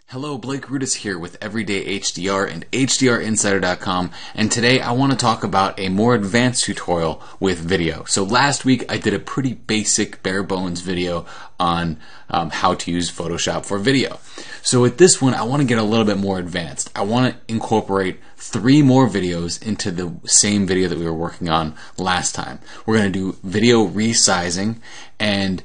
Hello, Blake Rudis here with Everyday HDR and HDRinsider.com, and today I want to talk about a more advanced tutorial with video. So last week I did a pretty basic bare bones video on how to use Photoshop for video. So with this one I want to get a little bit more advanced. I want to incorporate 3 more videos into the same video that we were working on last time. We're going to do video resizing and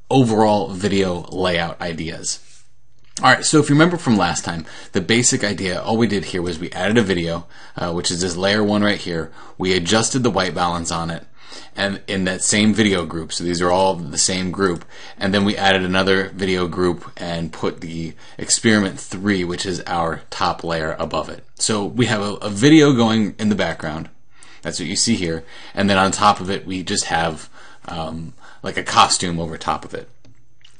overall video layout ideas. Alright, so if you remember from last time, the basic idea, all we did here was we added a video, which is this layer 1 right here. We adjusted the white balance on it, and in that same video group, so these are all the same group, and then we added another video group and put the experiment 3, which is our top layer, above it. So we have a video going in the background, that's what you see here, and then on top of it we just have like a costume over top of it.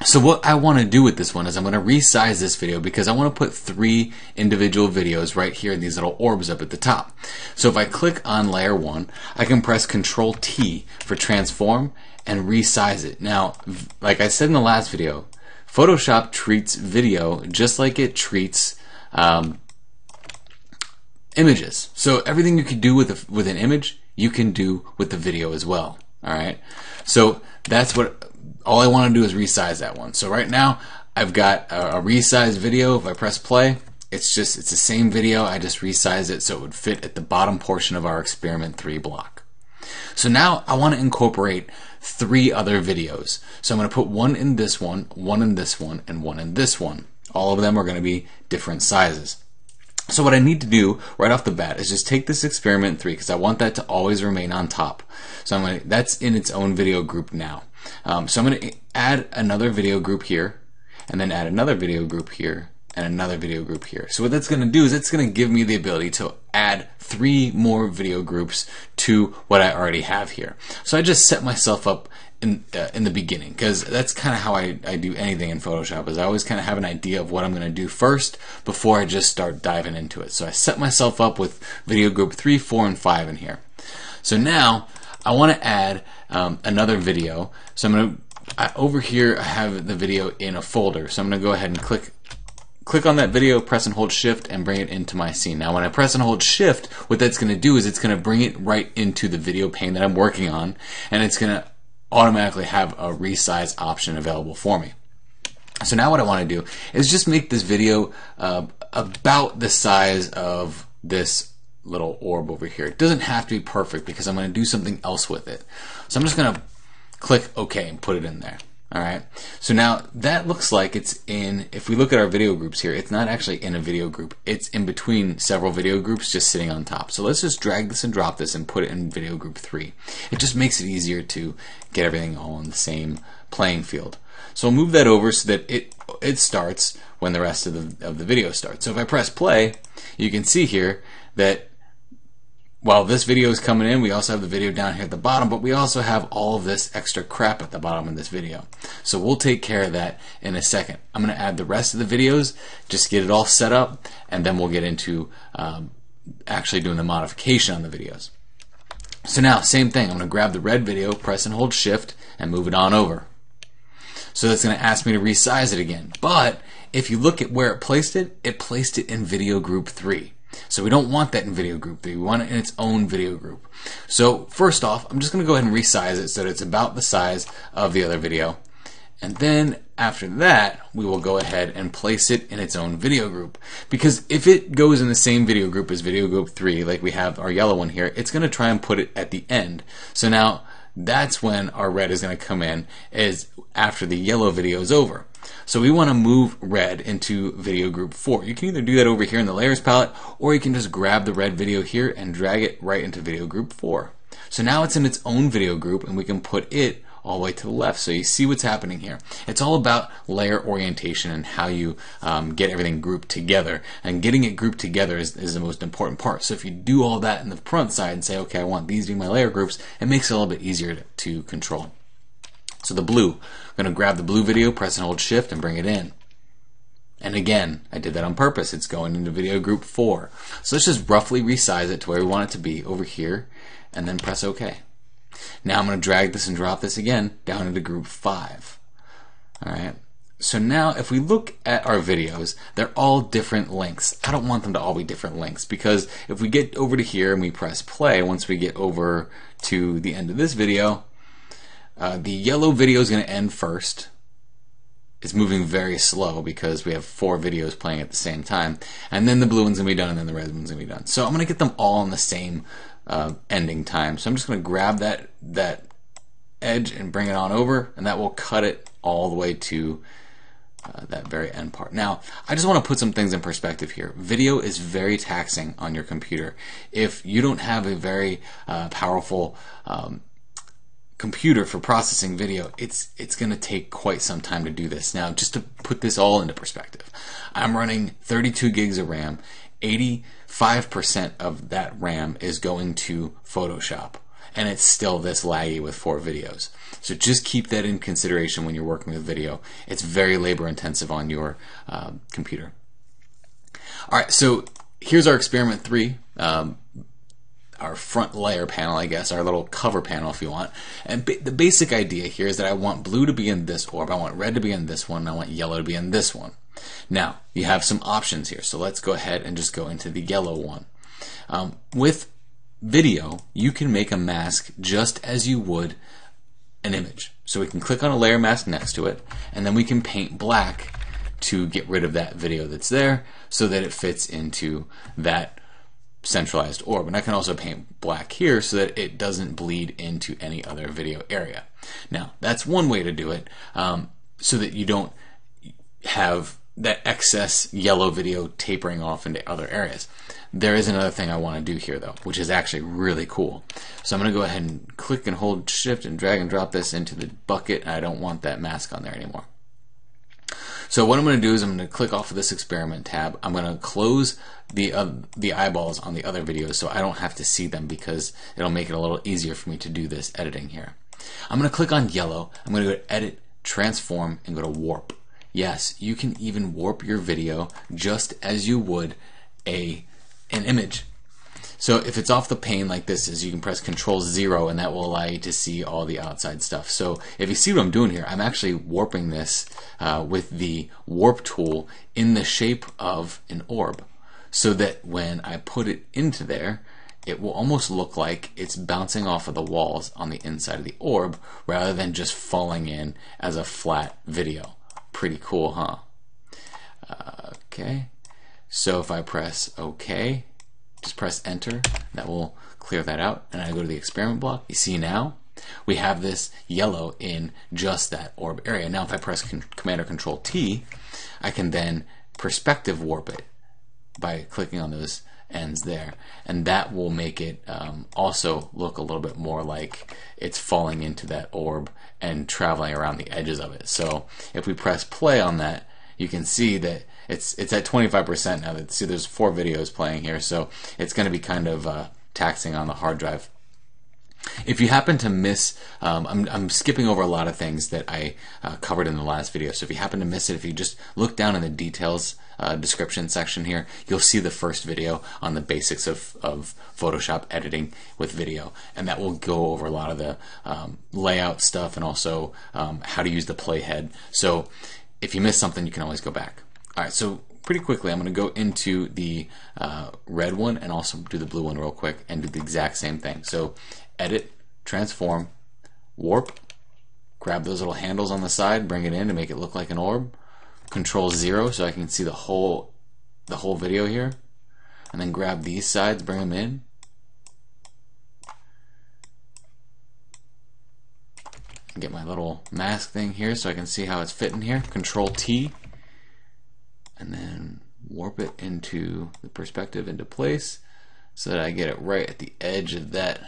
So what I want to do with this one is I'm going to resize this video because I want to put 3 individual videos right here in these little orbs up at the top. So if I click on layer 1, I can press Control T for transform and resize it. Now, like I said in the last video, Photoshop treats video just like it treats images. So everything you can do with an image, you can do with the video as well. Alright? So that's what all I want to do is resize that one. So right now I've got a resized video. If I press play, it's the same video. I just resized it so it would fit at the bottom portion of our experiment 3 block. So now I want to incorporate 3 other videos. So I'm going to put one in this one in this one, and one in this one. All of them are going to be different sizes. So what I need to do right off the bat is just take this experiment 3 because I want that to always remain on top. So that's in its own video group now. So I'm going to add another video group here, and then add another video group here, and another video group here. So what that's going to do is it's going to give me the ability to add 3 more video groups to what I already have here. So I just set myself up in the beginning, because that's kind of how I do anything in Photoshop, is I always kind of have an idea of what I'm going to do first before I just start diving into it. So I set myself up with video group 3, 4, and 5 in here. So now I want to add another video. So I'm going to, over here I have the video in a folder. So I'm going to go ahead and click on that video, press and hold shift, and bring it into my scene. Now when I press and hold shift, what that's going to do is it's going to bring it right into the video pane that I'm working on, and it's going to automatically have a resize option available for me. So now what I want to do is just make this video about the size of this little orb over here. It doesn't have to be perfect because I'm going to do something else with it. So I'm just going to click OK and put it in there. Alright, so now that looks like it's in, if we look at our video groups here, it's not actually in a video group. It's in between several video groups just sitting on top. So let's just drag this and drop this and put it in video group 3. It just makes it easier to get everything all in the same playing field. So I'll move that over so that it starts when the rest of the video starts. So if I press play, you can see here that while this video is coming in, we also have the video down here at the bottom, but we also have all of this extra crap at the bottom of this video. So we'll take care of that in a second. I'm going to add the rest of the videos, just get it all set up, and then we'll get into actually doing the modification on the videos. So now, same thing. I'm going to grab the red video, press and hold shift, and move it on over. So that's going to ask me to resize it again. But if you look at where it placed it in video group 3. So we don't want that in video group 3. We want it in its own video group. So first off, I'm just going to go ahead and resize it so that it's about the size of the other video. And then after that, we will go ahead and place it in its own video group. Because if it goes in the same video group as video group 3, like we have our yellow one here, it's going to try and put it at the end. So now that's when our red is going to come in, is after the yellow video is over. So we want to move red into video group 4. You can either do that over here in the layers palette, or you can just grab the red video here and drag it right into video group 4. So now it's in its own video group, and we can put it all the way to the left. So you see what's happening here. It's all about layer orientation and how you get everything grouped together. And getting it grouped together is the most important part. So if you do all that in the front side and say, okay, I want these to be my layer groups, it makes it a little bit easier to control. So the blue, I'm going to grab the blue video, press and hold shift, and bring it in. And again, I did that on purpose. It's going into video group 4. So let's just roughly resize it to where we want it to be over here, and then press OK. Now I'm going to drag this and drop this again down into group 5. Alright, So now if we look at our videos, they're all different lengths. I don't want them to all be different lengths, because if we get over to here and we press play, once we get over to the end of this video, the yellow video is going to end first. It's moving very slow because we have 4 videos playing at the same time, and then the blue one's going to be done, and then the red one's going to be done. So I'm going to get them all in the same ending time. So I'm just going to grab that edge and bring it on over, and that will cut it all the way to that very end part. Now, I just want to put some things in perspective here. Video is very taxing on your computer. If you don't have a very powerful computer for processing video, it's going to take quite some time to do this. Now, just to put this all into perspective, I'm running 32 gigs of RAM. 85% of that RAM is going to Photoshop, and it's still this laggy with 4 videos. So just keep that in consideration when you're working with video. It's very labor intensive on your computer. Alright, so here's our experiment 3, our front layer panel, I guess, our little cover panel if you want. And the basic idea here is that I want blue to be in this orb, I want red to be in this one, and I want yellow to be in this one. Now, you have some options here, so let's go ahead and just go into the yellow one. With video, you can make a mask just as you would an image. So we can click on a layer mask next to it, and then we can paint black to get rid of that video that's there so that it fits into that centralized orb. And I can also paint black here so that it doesn't bleed into any other video area. Now, that's one way to do it, so that you don't have that excess yellow video tapering off into other areas. There is another thing I want to do here though, which is actually really cool. So I'm going to go ahead and click and hold shift and drag and drop this into the bucket, and I don't want that mask on there anymore. So what I'm going to do is I'm going to click off of this experiment tab. I'm going to close the eyeballs on the other videos so I don't have to see them, because it'll make it a little easier for me to do this editing here. I'm going to click on yellow. I'm going to go to edit, transform, and go to warp. Yes, you can even warp your video just as you would an image. So if it's off the pane like this is, you can press Control-0, and that will allow you to see all the outside stuff. So if you see what I'm doing here, I'm actually warping this with the warp tool in the shape of an orb, so that when I put it into there, it will almost look like it's bouncing off of the walls on the inside of the orb rather than just falling in as a flat video. Pretty cool, huh? Okay, so if I press OK, just press enter, that will clear that out, and I go to the experiment block. You see now we have this yellow in just that orb area. Now if I press Command or Control T, I can then perspective warp it by clicking on those ends there, and that will make it also look a little bit more like it's falling into that orb and traveling around the edges of it. So if we press play on that, you can see that it's at 25% now. See, there's 4 videos playing here, so it's going to be kind of taxing on the hard drive. If you happen to miss, I'm skipping over a lot of things that I covered in the last video, so if you happen to miss it, if you just look down in the details description section here, you'll see the first video on the basics of Photoshop editing with video, and that will go over a lot of the layout stuff and also how to use the playhead. So if you miss something, you can always go back. Alright, so pretty quickly I'm going to go into the red one and also do the blue one real quick and do the exact same thing. So edit, transform, warp, grab those little handles on the side, bring it in to make it look like an orb, Control-0 so I can see the whole video here, and then grab these sides, bring them in, get my little mask thing here so I can see how it's fitting here, Control-T, and then warp it into the perspective into place so that I get it right at the edge of that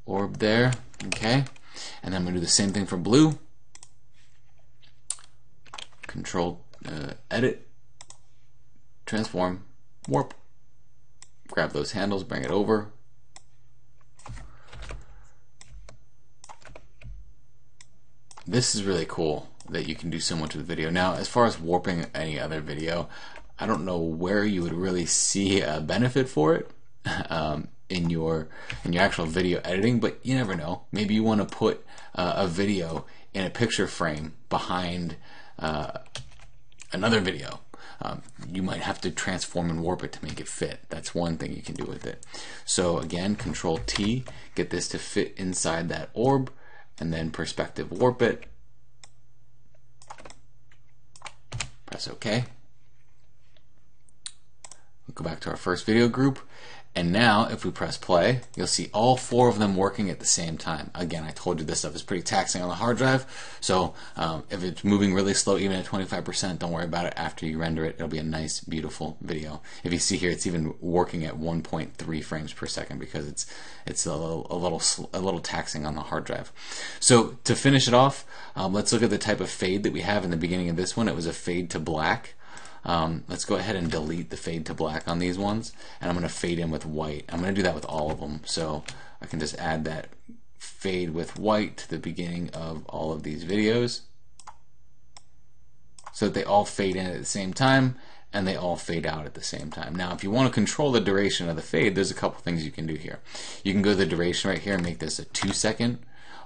orb there. Okay, and then I'm going to do the same thing for blue. Control, edit, transform, warp, grab those handles, bring it over. This is really cool that you can do so much with video. Now, as far as warping any other video, I don't know where you would really see a benefit for it. in your actual video editing, but you never know. Maybe you want to put a video in a picture frame behind another video. You might have to transform and warp it to make it fit. That's one thing you can do with it. So again, Control T, get this to fit inside that orb, and then perspective warp it. Press OK. We'll go back to our first video group, and now if we press play, you'll see all 4 of them working at the same time. Again, I told you this stuff is pretty taxing on the hard drive, so if it's moving really slow, even at 25%, don't worry about it. After you render it, it'll be a nice, beautiful video. If you see here, it's even working at 1.3 frames per second because it's a little taxing on the hard drive. So to finish it off, let's look at the type of fade that we have in the beginning of this one. It was a fade to black. Let's go ahead and delete the fade to black on these ones, and I'm going to fade in with white. I'm going to do that with all of them, so I can just add that fade with white to the beginning of all of these videos so that they all fade in at the same time and they all fade out at the same time. Now if you want to control the duration of the fade, there's a couple things you can do here. You can go to the duration right here and make this a 2-second,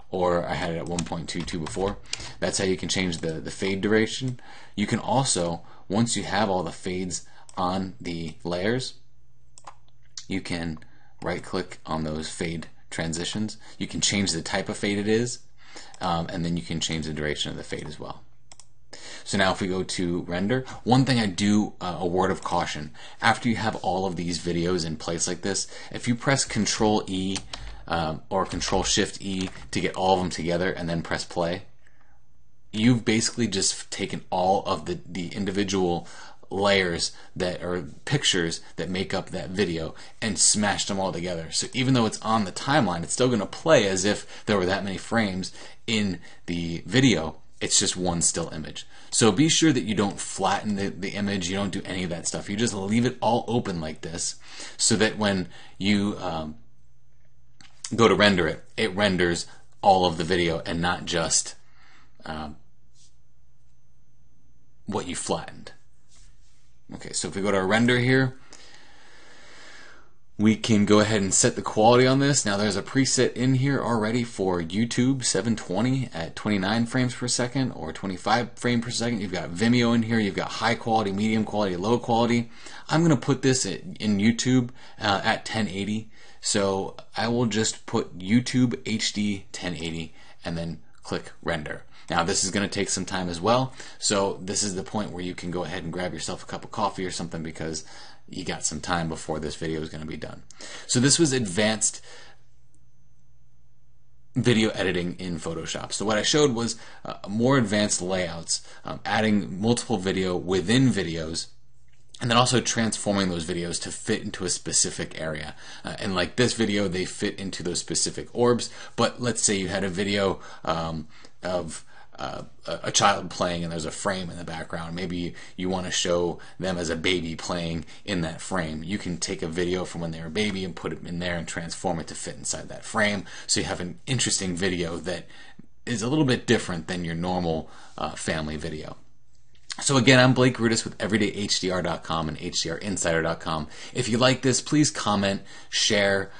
or I had it at 1.22 before. That's how you can change the fade duration. You can also, once you have all the fades on the layers, you can right click on those fade transitions. You can change the type of fade it is, and then you can change the duration of the fade as well. So now if we go to render, one thing I do, a word of caution, after you have all of these videos in place like this, if you press Control E or Control Shift E to get all of them together and then press play, you've basically just taken all of the individual layers that are pictures that make up that video and smashed them all together. So even though it's on the timeline, it's still going to play as if there were that many frames in the video. It's just one still image. So be sure that you don't flatten the image, you don't do any of that stuff. You just leave it all open like this so that when you go to render it, it renders all of the video and not just what you flattened. Okay, so if we go to our render here, we can go ahead and set the quality on this. Now there's a preset in here already for YouTube 720 at 29 frames per second or 25 frames per second. You've got Vimeo in here, you've got high quality, medium quality, low quality. I'm going to put this in YouTube at 1080. So I will just put YouTube HD 1080 and then click render. Now this is going to take some time as well, so this is the point where you can go ahead and grab yourself a cup of coffee or something because you got some time before this video is going to be done. So this was advanced video editing in Photoshop. So what I showed was more advanced layouts, adding multiple video within videos, and then also transforming those videos to fit into a specific area. And like this video, they fit into those specific orbs, but let's say you had a video of a child playing and there's a frame in the background. Maybe you want to show them as a baby playing in that frame. You can take a video from when they were a baby and put it in there and transform it to fit inside that frame. So you have an interesting video that is a little bit different than your normal family video. So again, I'm Blake Rudis with EverydayHDR.com and HDRinsider.com. If you like this, please comment, share,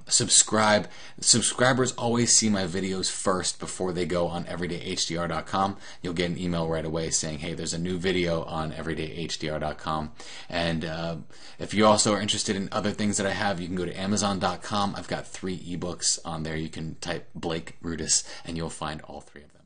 subscribe. Subscribers always see my videos first before they go on EverydayHDR.com. You'll get an email right away saying, hey, there's a new video on EverydayHDR.com. And if you also are interested in other things that I have, you can go to Amazon.com. I've got 3 ebooks on there. You can type Blake Rudis and you'll find all 3 of them.